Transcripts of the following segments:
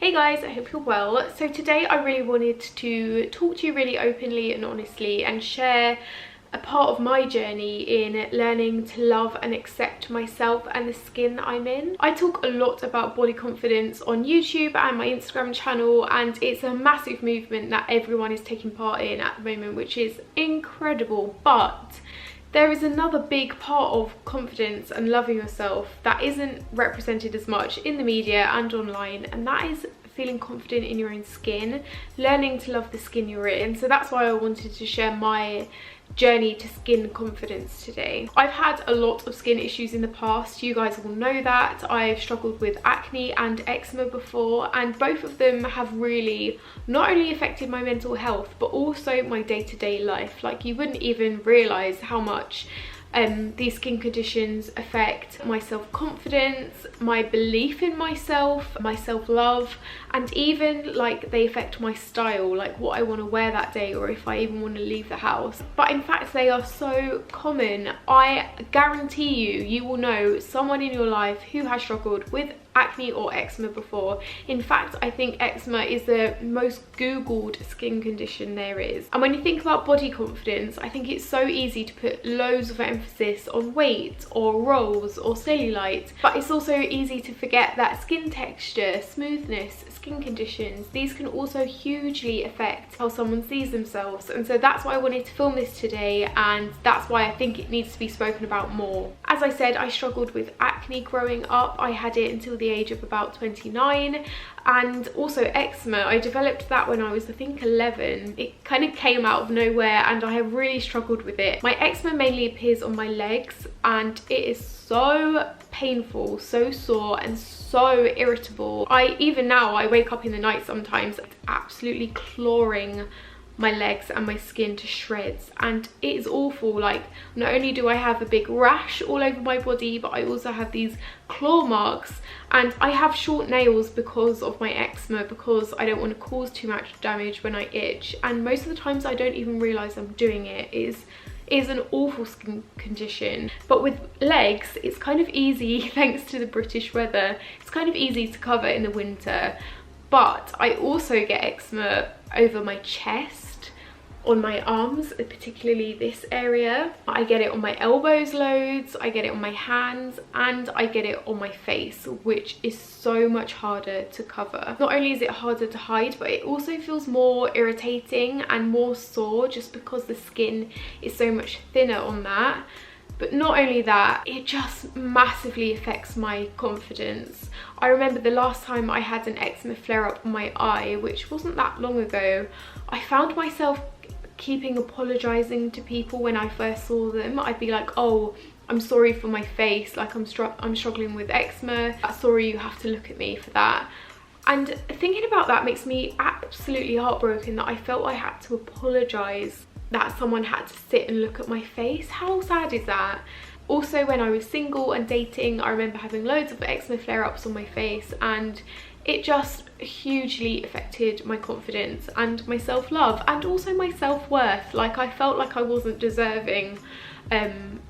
Hey guys, I hope you're well. So today I really wanted to talk to you really openly and honestly and share a part of my journey in learning to love and accept myself and the skin that I'm in. I talk a lot about body confidence on YouTube and my Instagram channel, and it's a massive movement that everyone is taking part in at the moment, which is incredible. But there is another big part of confidence and loving yourself that isn't represented as much in the media and online, and that is feeling confident in your own skin, learning to love the skin you're in. So that's why I wanted to share my journey to skin confidence today. I've had a lot of skin issues in the past, you guys will know that. I've struggled with acne and eczema before, and both of them have really not only affected my mental health but also my day-to-day life. Like, you wouldn't even realise how much these skin conditions affect my self-confidence, my belief in myself, my self-love, and even like they affect my style, like what I want to wear that day or if I even want to leave the house. But in fact they are so common. I guarantee you will know someone in your life who has struggled with acne or eczema before. In fact, I think eczema is the most googled skin condition there is. And when you think about body confidence, I think it's so easy to put loads of emphasis on weight or rolls or cellulite, but it's also easy to forget that skin texture, smoothness, skin conditions, these can also hugely affect how someone sees themselves. And so that's why I wanted to film this today, and that's why I think it needs to be spoken about more. As I said, I struggled with acne growing up. I had it until the age of about 29, and also eczema. I developed that when I was, I think, 11. It kind of came out of nowhere and I have really struggled with it. My eczema mainly appears on my legs, and it is so painful, so sore and so irritable. Even now I wake up in the night sometimes absolutely clawing my legs and my skin to shreds, and it is awful. Like, not only do I have a big rash all over my body, but I also have these claw marks, and I have short nails because of my eczema, because I don't want to cause too much damage when I itch, and most of the times I don't even realize I'm doing it. It is an awful skin condition. But with legs, it's kind of easy, thanks to the British weather, it's kind of easy to cover in the winter. But I also get eczema over my chest, on my arms, particularly this area. I get it on my elbows loads, I get it on my hands, and I get it on my face, which is so much harder to cover. Not only is it harder to hide, but it also feels more irritating and more sore just because the skin is so much thinner on that. But not only that, it just massively affects my confidence. I remember the last time I had an eczema flare-up on my eye, which wasn't that long ago, I found myself keeping apologising to people when I first saw them. I'd be like, oh, I'm sorry for my face, like I'm struggling with eczema, sorry you have to look at me for that. And thinking about that makes me absolutely heartbroken that I felt I had to apologise, that someone had to sit and look at my face. How sad is that? Also, when I was single and dating, I remember having loads of eczema flare-ups on my face, and it just hugely affected my confidence and my self-love and also my self-worth. Like, I felt like I wasn't deserving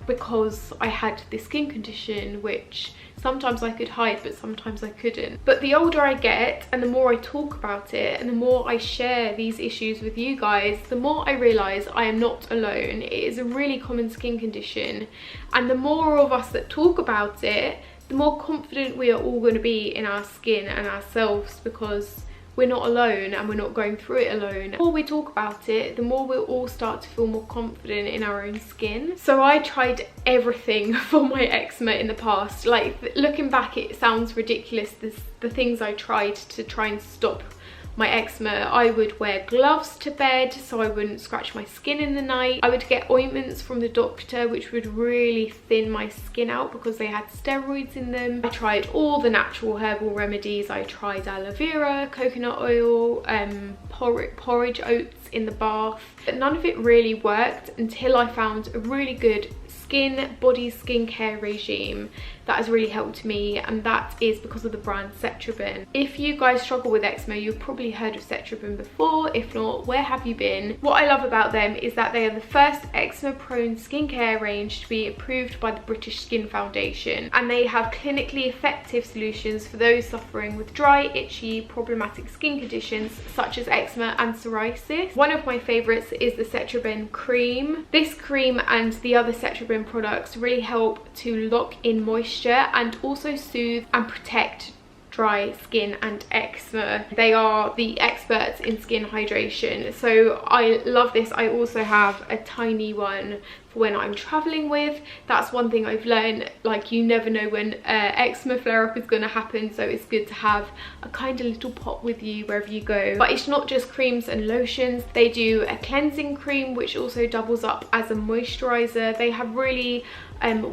because I had this skin condition, which sometimes I could hide but sometimes I couldn't. But the older I get and the more I talk about it and the more I share these issues with you guys, the more I realise I am not alone. It is a really common skin condition, and the more of us that talk about it, the more confident we are all going to be in our skin and ourselves, because we're not alone and we're not going through it alone. The more we talk about it, the more we'll all start to feel more confident in our own skin. So I tried everything for my eczema in the past. Like, looking back, it sounds ridiculous, the things I tried to try and stop my eczema. I would wear gloves to bed so I wouldn't scratch my skin in the night. I would get ointments from the doctor which would really thin my skin out because they had steroids in them. I tried all the natural herbal remedies. I tried aloe vera, coconut oil, porridge oats in the bath, but none of it really worked until I found a really good body skincare regime that has really helped me, and that is because of the brand Cetraben. If you guys struggle with eczema, you've probably heard of Cetraben before. If not, where have you been? What I love about them is that they are the first eczema prone skincare range to be approved by the British Skin Foundation, and they have clinically effective solutions for those suffering with dry, itchy, problematic skin conditions such as eczema and psoriasis. One of my favourites is the Cetraben cream. This cream and the other Cetraben products really help to lock in moisture and also soothe and protect dry skin and eczema. They are the experts in skin hydration, so I love this. I also have a tiny one for when I'm traveling with. That's one thing I've learned, like, you never know when eczema flare-up is going to happen, so it's good to have a kind of little pot with you wherever you go. But it's not just creams and lotions. They do a cleansing cream which also doubles up as a moisturizer. They have really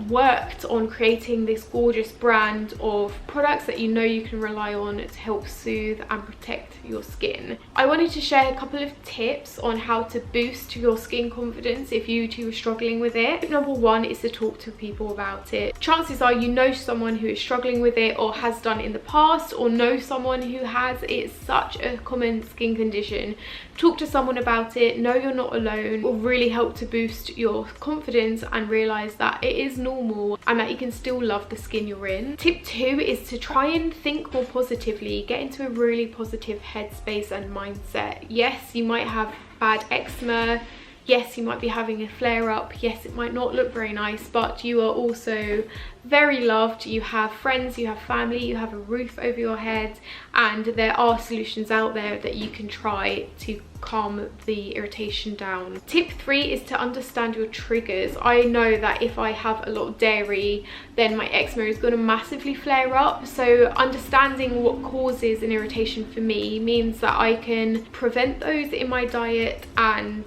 worked on creating this gorgeous brand of products that you know you can rely on to help soothe and protect your skin. I wanted to share a couple of tips on how to boost your skin confidence if you too are struggling with it. Tip number one is to talk to people about it. Chances are you know someone who is struggling with it, or has done in the past, or know someone who has. It's such a common skin condition. Talk to someone about it. Know you're not alone. It will really help to boost your confidence and realize that it is normal and that you can still love the skin you're in. Tip two is to try and think more positively. Get into a really positive headspace and mindset. Yes, you might have bad eczema. Yes, you might be having a flare-up. Yes, it might not look very nice, but you are also very loved. You have friends, you have family, you have a roof over your head, and there are solutions out there that you can try to calm the irritation down. Tip three is to understand your triggers. I know that if I have a lot of dairy, then my eczema is going to massively flare up. So understanding what causes an irritation for me means that I can prevent those in my diet, and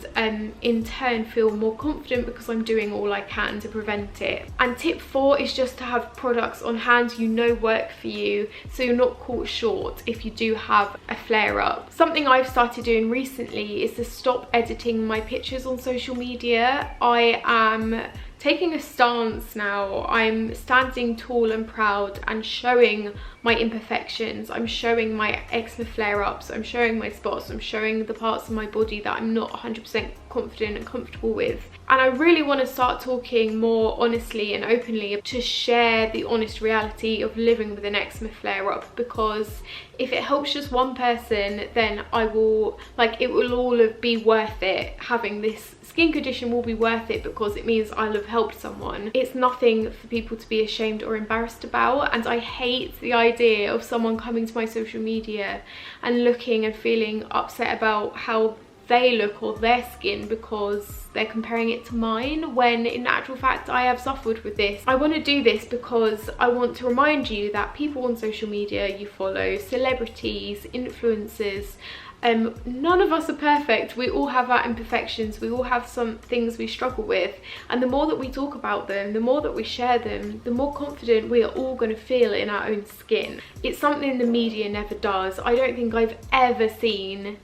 in turn feel more confident because I'm doing all I can to prevent it. And tip four is just to have products on hand you know work for you, so you're not caught short if you do have a flare-up. Something I've started doing recently is to stop editing my pictures on social media. I am taking a stance now. I'm standing tall and proud and showing my imperfections. I'm showing my eczema flare-ups. I'm showing my spots. I'm showing the parts of my body that I'm not 100% confident and comfortable with. And I really want to start talking more honestly and openly to share the honest reality of living with an eczema flare-up, because if it helps just one person, then I will, like, it will all be worth it. Having this skin condition will be worth it because it means I'll have helped someone. It's nothing for people to be ashamed or embarrassed about, and I hate the idea of someone coming to my social media and looking and feeling upset about how they look or their skin because they're comparing it to mine, when in actual fact I have suffered with this. I want to do this because I want to remind you that people on social media you follow, celebrities, influencers, none of us are perfect. We all have our imperfections. We all have some things we struggle with, and the more that we talk about them, the more that we share them, the more confident we are all going to feel in our own skin. It's something the media never does. I don't think I've ever seen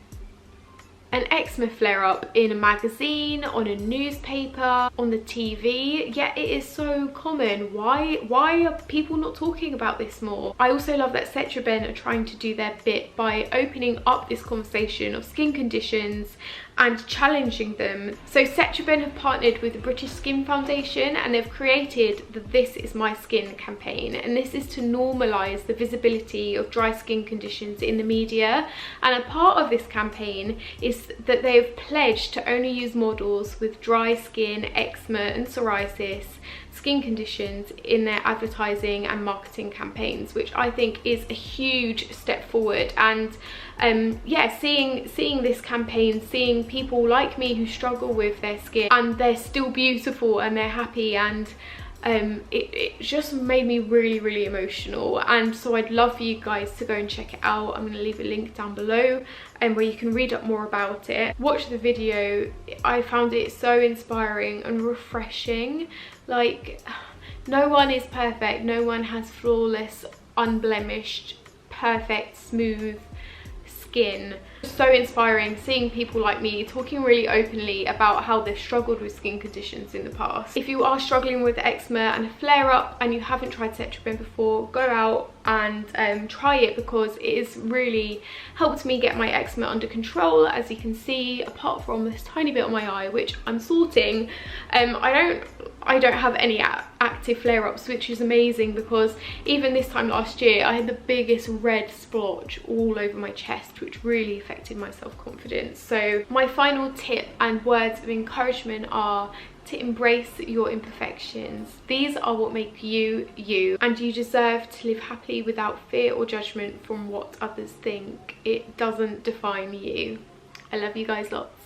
an eczema flare-up in a magazine, on a newspaper, on the TV, yet it is so common. Why are people not talking about this more? I also love that Cetraben are trying to do their bit by opening up this conversation of skin conditions and challenging them. So Cetraben have partnered with the British Skin Foundation, and they've created the This Is My Skin campaign, and this is to normalise the visibility of dry skin conditions in the media. And a part of this campaign is that they've pledged to only use models with dry skin, eczema and psoriasis skin conditions in their advertising and marketing campaigns, which I think is a huge step forward. And yeah, seeing this campaign, seeing people like me who struggle with their skin and they're still beautiful and they're happy, and it just made me really emotional. And so I'd love for you guys to go and check it out. I'm going to leave a link down below where you can read up more about it. Watch the video. I found it so inspiring and refreshing. Like, no one is perfect. No one has flawless, unblemished, perfect, smooth skin. So inspiring seeing people like me talking really openly about how they've struggled with skin conditions in the past. If you are struggling with eczema and a flare up and you haven't tried Cetraben before, go out and try it, because it has really helped me get my eczema under control. As you can see, apart from this tiny bit on my eye which I'm sorting, I don't have any active flare-ups, which is amazing, because even this time last year I had the biggest red splotch all over my chest, which really affected my self-confidence. So my final tip and words of encouragement are to embrace your imperfections. These are what make you, you, and you deserve to live happily without fear or judgment from what others think. It doesn't define you. I love you guys lots.